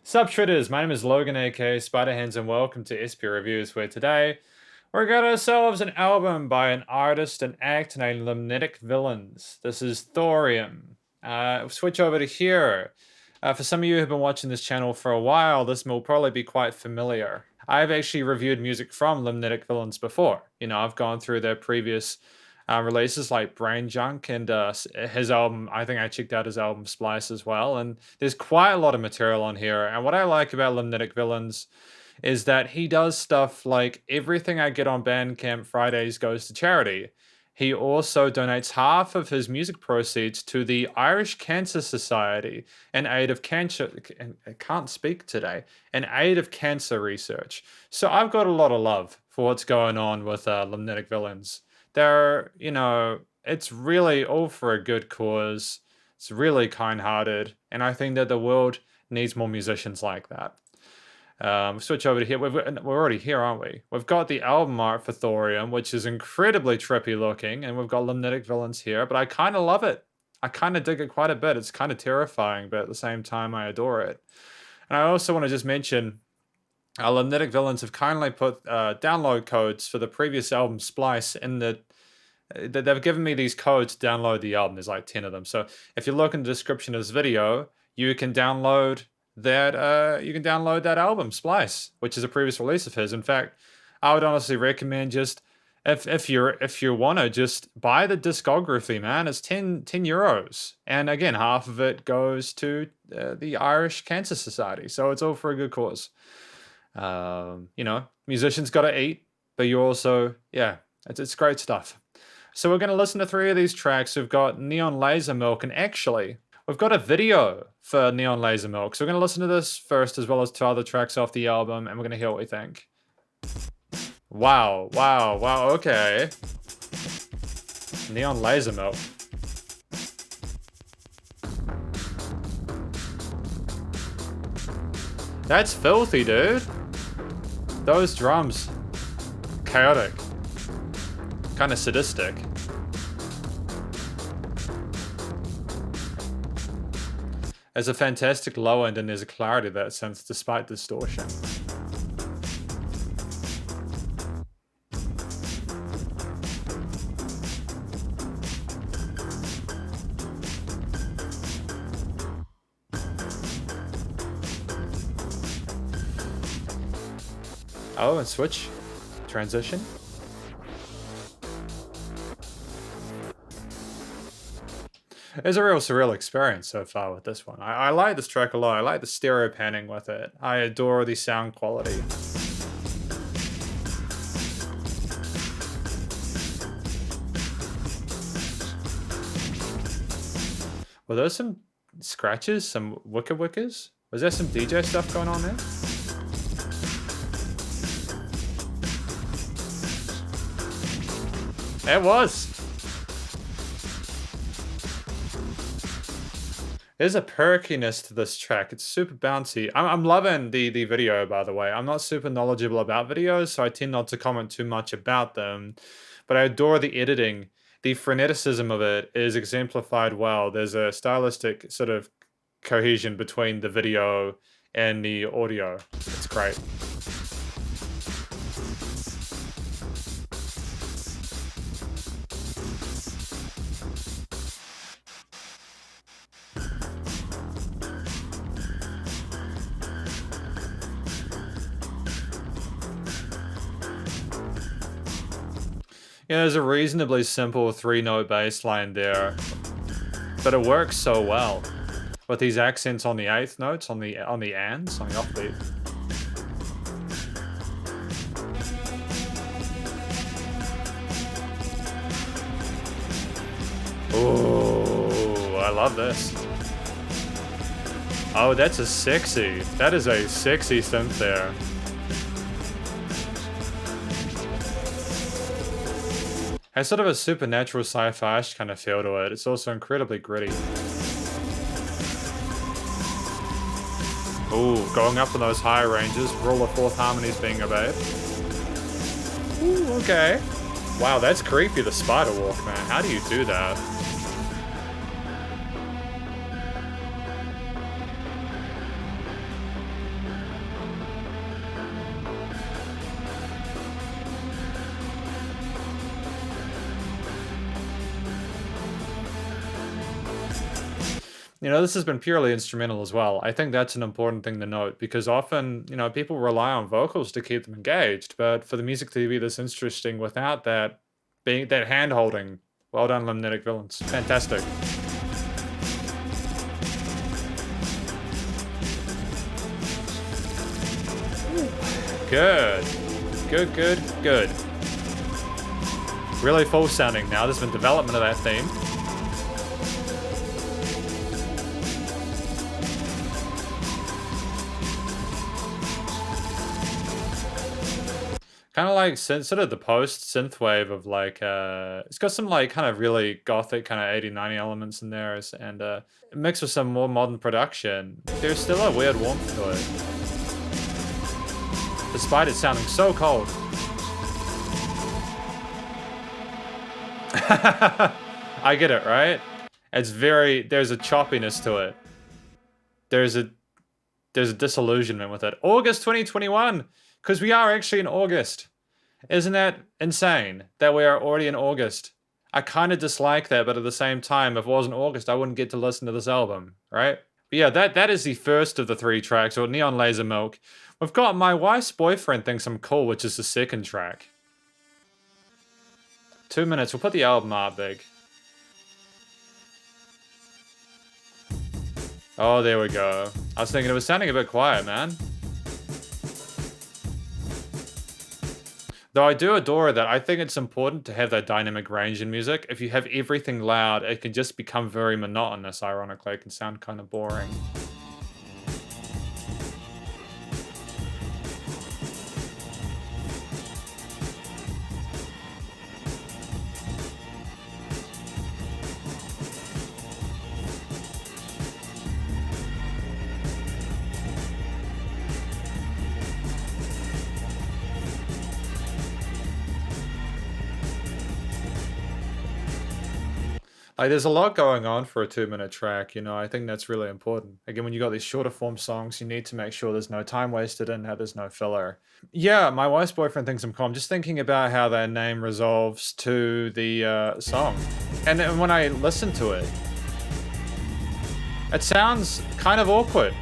Sup Shredders, my name is Logan aka Spiderhands and welcome to SP Reviews, where today we got ourselves an album by an artist and act named Limnetic Villains. This is Thorium. Switch over to here. For some of you who've been watching this channel for a while, this will probably be quite familiar. I've actually reviewed music from Limnetic Villains before. You know, I've gone through their previous releases like Brain Junk and his album. I think I checked out his album Splice as well, and there's quite a lot of material on here. And what I like about Limnetic Villains is that he does stuff like everything I get on Bandcamp Fridays goes to charity. He also donates half of his music proceeds to the Irish Cancer Society in aid of cancer. I can't speak today. In aid of cancer research. So I've got a lot of love for what's going on with Limnetic Villains. They're, you know, it's really all for a good cause. It's really kind-hearted, and I think that the world needs more musicians like that. Switch over to here. We're already here, aren't we? We've got the album art for Thorium, which is incredibly trippy looking, and we've got Limnetic Villains here, but I kind of love it. I kind of dig it quite a bit. It's kind of terrifying, but at the same time, I adore it. And I also want to just mention, Limnetic Villains have kindly put download codes for the previous album Splice in the... They've given me these codes to download the album. There's like 10 of them. So if you look in the description of this video, you can download that album Splice, which is a previous release of his. In fact, I would honestly recommend just if you want to just buy the discography, man. It's 10 euros, and again, half of it goes to the Irish Cancer Society. So it's all for a good cause. You know, musicians got to eat, but you also, yeah, it's great stuff. So we're going to listen to 3 of these tracks. We've got Neon Laser Milk, and actually, we've got a video for Neon Laser Milk. So we're going to listen to this first, as well as 2 other tracks off the album, and we're going to hear what we think. Wow, wow, wow, okay. Neon Laser Milk. That's filthy, dude. Those drums. Chaotic. Kind of sadistic. There's a fantastic low end and there's a clarity to that synth despite distortion. Oh, and switch. Transition. It's a real surreal experience so far with this one. I like this track a lot. I like the stereo panning with it. I adore the sound quality. Were there some scratches? Some wickers? Was there some DJ stuff going on there? It was. There's a perkiness to this track. It's super bouncy. I'm loving the video, by the way. I'm not super knowledgeable about videos, so I tend not to comment too much about them. But I adore the editing. The freneticism of it is exemplified well. There's a stylistic sort of cohesion between the video and the audio. It's great. Yeah, there's a reasonably simple 3-note bass line there, but it works so well with these accents on the 8th notes, on the ands, on the offbeat. Oh, I love this. Oh, that is a sexy synth there. Has sort of a supernatural sci-fi kind of feel to it. It's also incredibly gritty. Ooh, going up in those higher ranges, rule of 4th harmonies being obeyed. Ooh, okay. Wow, that's creepy, the spider walk, man. How do you do that? You know, this has been purely instrumental as well. I think that's an important thing to note because often, you know, people rely on vocals to keep them engaged, but for the music to be this interesting without that being that hand holding, well done, Limnetic Villains. Fantastic. Good. Good, good, good. Really full sounding now. There's been development of that theme. Kind of like sort of the post synthwave of like it's got some like kind of really gothic kind of 80 90 elements in there and mixed with some more modern production. There's still a weird warmth to it. Despite it sounding so cold. I get it, right? It's very there's a choppiness to it. There's a disillusionment with it. August 2021. Because we are actually in August. Isn't that insane that we are already in August? I kind of dislike that, but at the same time, if it wasn't August, I wouldn't get to listen to this album, right? But yeah, that is the first of the 3 tracks, or Neon Laser Milk. We've got My Wife's Boyfriend Thinks I'm Cool, which is the second track. 2 minutes, we'll put the album art big. Oh, there we go. I was thinking it was sounding a bit quiet, man. Though I do adore that, I think it's important to have that dynamic range in music. If you have everything loud, it can just become very monotonous, ironically. It can sound kind of boring. Like, there's a lot going on for a 2-minute track, you know, I think that's really important. Again, when you got these shorter form songs, you need to make sure there's no time wasted and how there's no filler. Yeah, My Wife's Boyfriend Thinks I'm Cool. I'm just thinking about how that name resolves to the song. And then when I listen to it, it sounds kind of awkward.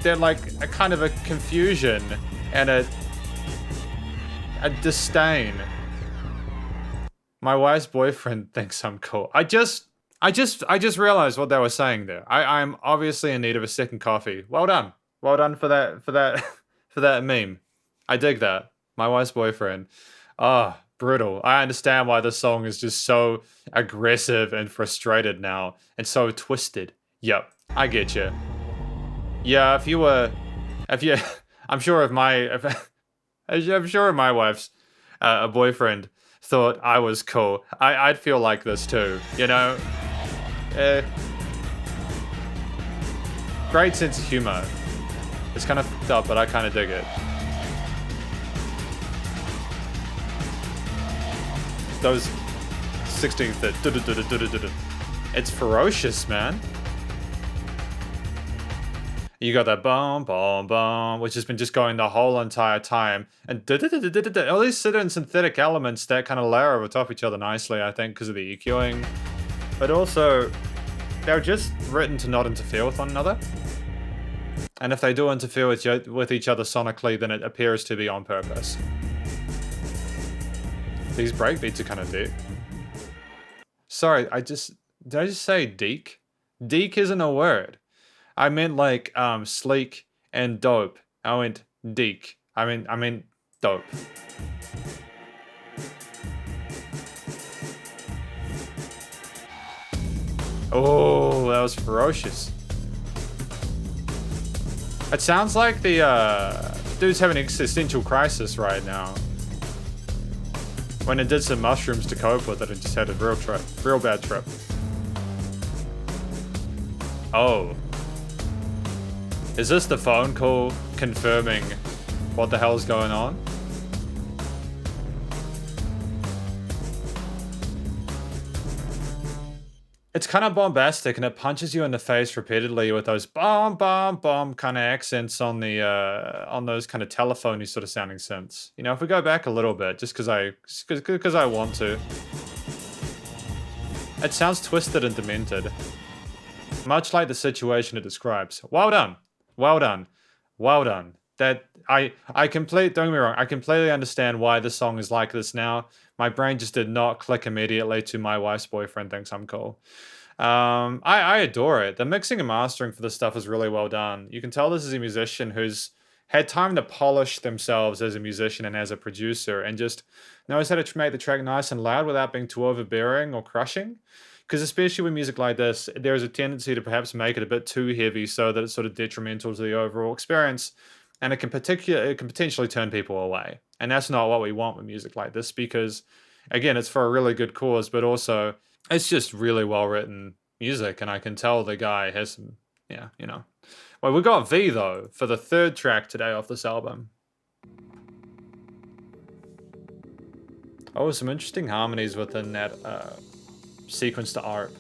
There's like a kind of a confusion and a disdain. My wife's boyfriend thinks I'm cool. I just realized what they were saying there. I'm obviously in need of a second coffee. Well done. Well done for that for that meme. I dig that. My wife's boyfriend. Ah, brutal. I understand why this song is just so aggressive and frustrated now and so twisted. Yep, I get you. Yeah, I'm sure if my wife's a boyfriend thought I was cool, I'd feel like this too, you know? Great sense of humor. It's kind of fucked up, but I kind of dig it. Those 16th that it's ferocious, man. You got that boom, boom, boom, which has been just going the whole entire time. And all these certain synthetic elements that kind of layer over top each other nicely, I think, because of the EQing. But also, they're just written to not interfere with one another. And if they do interfere with each other sonically, then it appears to be on purpose. These breakbeats are kind of deep. Sorry, did I just say deek? Deek isn't a word. I meant like sleek and dope. I went deek. I mean dope. Oh, that was ferocious. It sounds like the dude's having an existential crisis right now. When it did some mushrooms to cope with it, it just had a real bad trip. Oh. Is this the phone call confirming what the hell's going on? It's kind of bombastic and it punches you in the face repeatedly with those bomb, bomb, bomb kind of accents on the on those kind of telephony sort of sounding synths. You know, if we go back a little bit, just because I want to. It sounds twisted and demented. Much like the situation it describes. Well done. Well done. Well done. That don't get me wrong, I completely understand why the song is like this now. My brain just did not click immediately to my wife's boyfriend thinks I'm cool. I adore it. The mixing and mastering for this stuff is really well done. You can tell this is a musician who's had time to polish themselves as a musician and as a producer and just knows how to make the track nice and loud without being too overbearing or crushing. Because especially with music like this, there is a tendency to perhaps make it a bit too heavy so that it's sort of detrimental to the overall experience. And it can potentially turn people away. And that's not what we want with music like this because, again, it's for a really good cause, but also it's just really well written music. And I can tell the guy has some, yeah, you know. Well, we got V, though, for the third track today off this album. Oh, some interesting harmonies within that sequence to ARP.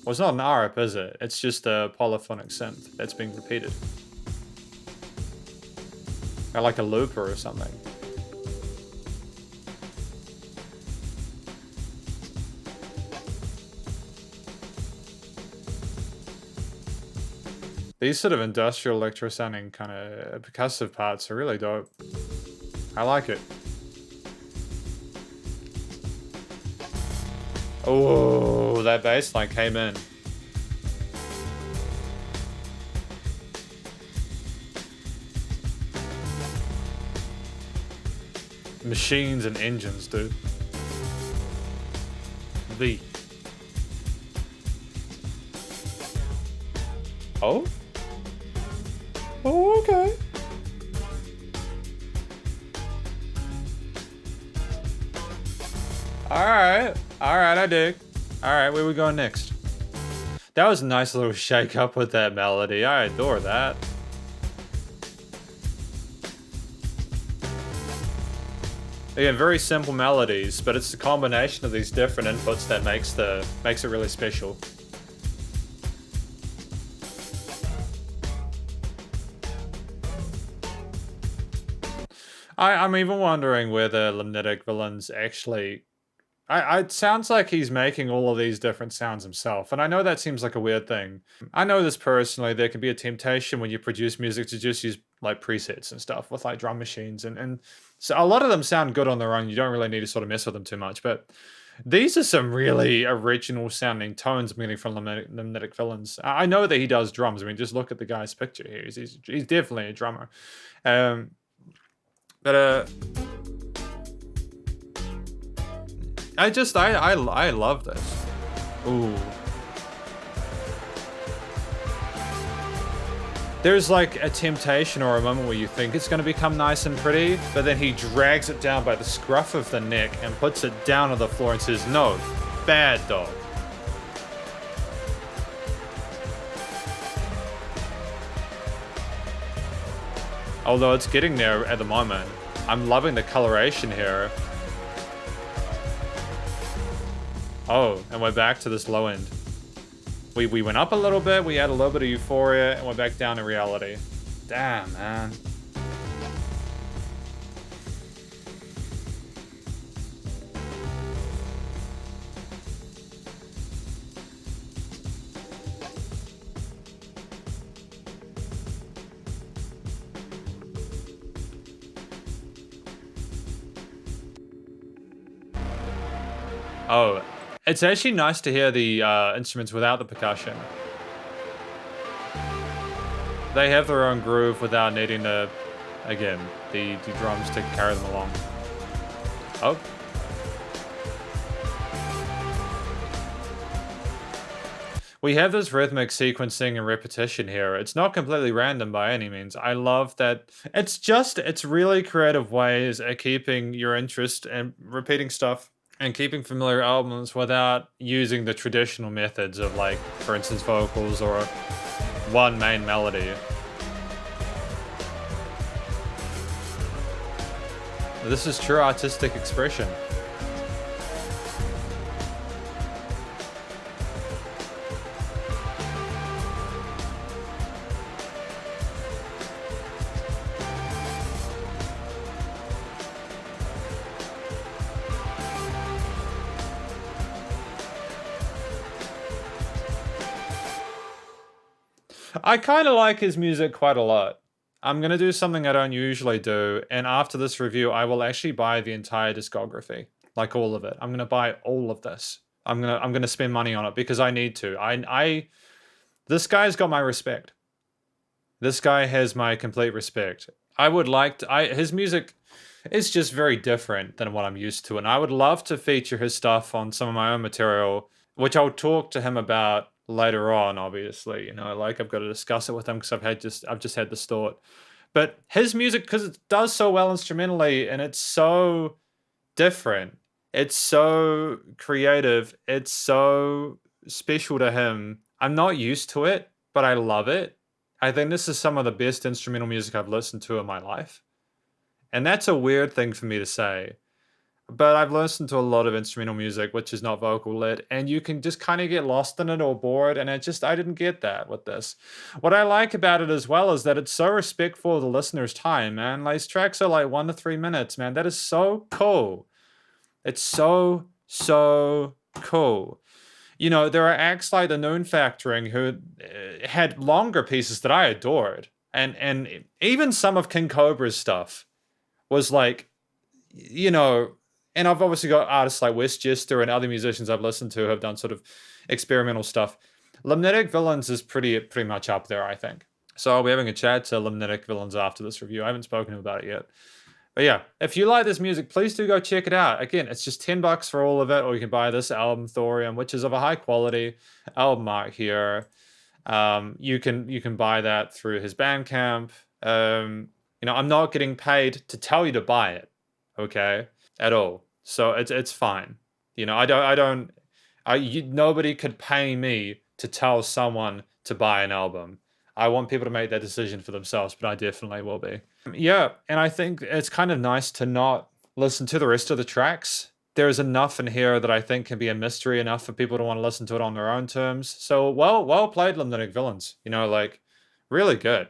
Well, it's not an ARP, is it? It's just a polyphonic synth that's being repeated. Or like a looper or something. These sort of industrial electro sounding kind of percussive parts are really dope. I like it. Oh, that bass line came in. Machines and engines, dude. V. Oh? Oh, okay. Alright, I dig. Alright, where we going next? That was a nice little shake up with that melody. I adore that. Again, very simple melodies, but it's the combination of these different inputs that makes it really special. I'm even wondering whether Limnetic Villains actually... it sounds like he's making all of these different sounds himself, and I know that seems like a weird thing. I know this personally, there can be a temptation when you produce music to just use like presets and stuff with like drum machines, and so a lot of them sound good on their own, you don't really need to sort of mess with them too much, but these are some really original sounding tones I'm getting from Limnetic Villains. I know that he does drums, I mean, just look at the guy's picture here, he's definitely a drummer. But I love this. Ooh. There's like a temptation or a moment where you think it's going to become nice and pretty, but then he drags it down by the scruff of the neck and puts it down on the floor and says, no, bad dog. Although it's getting there at the moment. I'm loving the coloration here. Oh, and we're back to this low end. We went up a little bit, we had a little bit of euphoria, and we're back down to reality. Damn, man. Oh, it's actually nice to hear the instruments without the percussion. They have their own groove without needing the drums to carry them along. Oh. We have this rhythmic sequencing and repetition here. It's not completely random by any means. I love that. It's really creative ways at keeping your interest and repeating stuff and keeping familiar albums without using the traditional methods of, like, for instance, vocals or one main melody. This is true artistic expression. I kind of like his music quite a lot. I'm gonna do something I don't usually do, and after this review, I will actually buy the entire discography, like all of it. I'm gonna buy all of this. I'm gonna spend money on it because I need to. This guy's got my respect. This guy has my complete respect. I would like to. His music is just very different than what I'm used to, and I would love to feature his stuff on some of my own material, which I'll talk to him about later on. Obviously, you know, like I've got to discuss it with him because I've just had this thought. But his music, because it does so well instrumentally, and it's so different, it's so creative, it's so special to him. I'm not used to it, but I love it. I think this is some of the best instrumental music I've listened to in my life. And that's a weird thing for me to say. But I've listened to a lot of instrumental music, which is not vocal led, and you can just kind of get lost in it or bored. And I didn't get that with this. What I like about it as well is that it's so respectful of the listener's time, man. Like, these tracks are like 1 to 3 minutes, man. That is so cool. It's so, so cool. You know, there are acts like the Noon Factoring who had longer pieces that I adored. And even some of King Cobra's stuff was like, you know, and I've obviously got artists like Westchester and other musicians I've listened to who have done sort of experimental stuff. Limnetic Villains is pretty much up there, I think. So I'll be having a chat to Limnetic Villains after this review. I haven't spoken to him about it yet. But yeah, if you like this music, please do go check it out. Again, it's just $10 for all of it, or you can buy this album, Thorium, which is of a high quality album art here. You can buy that through his Bandcamp. You know, I'm not getting paid to tell you to buy it, okay, at all. So it's fine. You know, nobody could pay me to tell someone to buy an album. I want people to make that decision for themselves, but I definitely will be. Yeah, and I think it's kind of nice to not listen to the rest of the tracks. There's enough in here that I think can be a mystery enough for people to want to listen to it on their own terms. So well played, Limnetic Villains. You know, like, really good.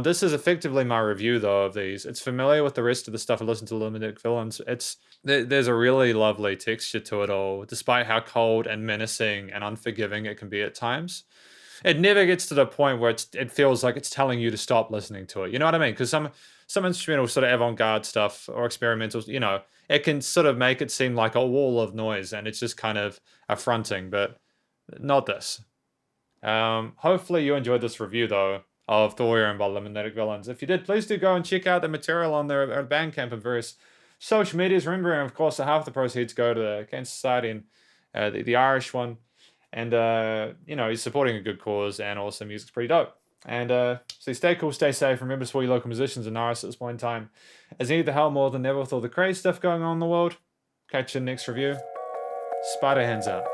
This is effectively my review, though, of these. It's familiar with the rest of the stuff I listen to Limnetic Villains. There's a really lovely texture to it all, despite how cold and menacing and unforgiving it can be at times. It never gets to the point where it feels like it's telling you to stop listening to it. You know what I mean? Because some instrumental sort of avant-garde stuff or experimental, you know, it can sort of make it seem like a wall of noise and it's just kind of affronting, but not this. Hopefully you enjoyed this review, though, of Thorium by Limnetic Villains. If you did, please do go and check out the material on their Bandcamp and various social medias. Remembering, of course, that half the proceeds go to the Cancer Society and the Irish one. And, you know, he's supporting a good cause, and also music's pretty dope. And so stay cool, stay safe. Remember to support your local musicians and artists at this point in time, as you need the hell more than ever with all the crazy stuff going on in the world. Catch you in the next review. Spider hands out.